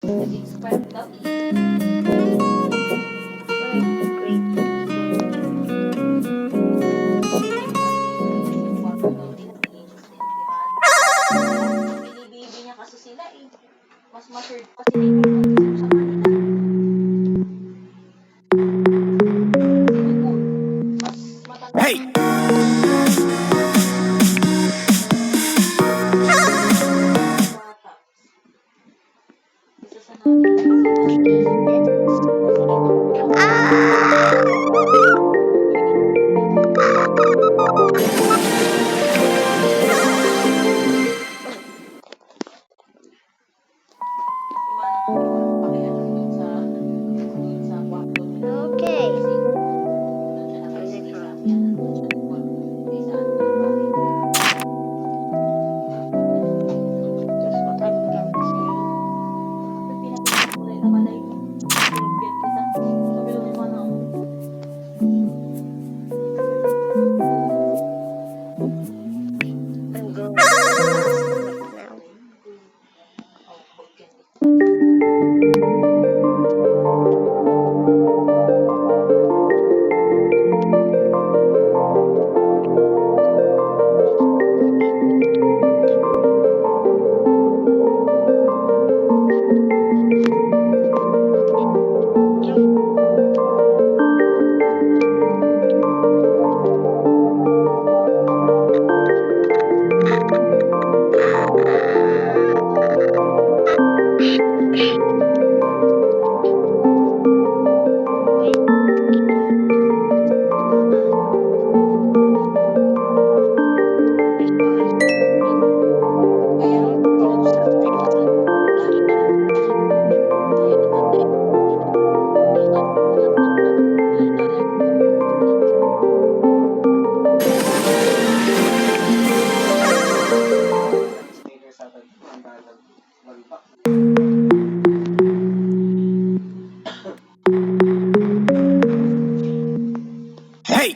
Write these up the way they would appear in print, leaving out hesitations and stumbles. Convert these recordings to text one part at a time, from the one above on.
Nag-expire daw. Binibibi niya kasi sila eh. Mas matured pa sila yung mag-isip sa kanila. Mas matanda. Hey! Bata. Isa sa Hey!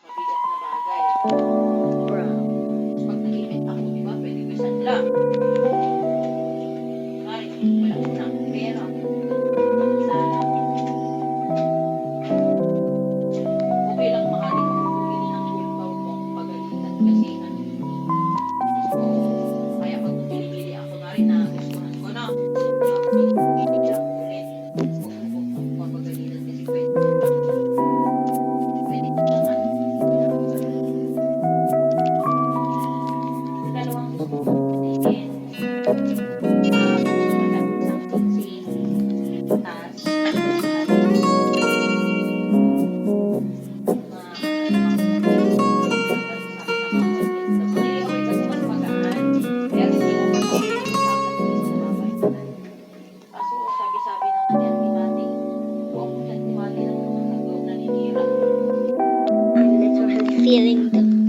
mabigat na bagay. Bro. Pag nag-imit ako, di ba, pwede ko isanla. Ay, wala ko na akong pera. Sana. Okay lang maaari ko bumili ng gold bow ko pagalitan kasi ano yun eh. So, kaya pag bumili ako na rin na gustuhan ko na. Bibili ako ulit. Kung mapagalitan kasi pwede. Pwede ko lang ano. Yung dalawang gusto ko piliin. Malapit sa 15. Tas, I'm literally feeling the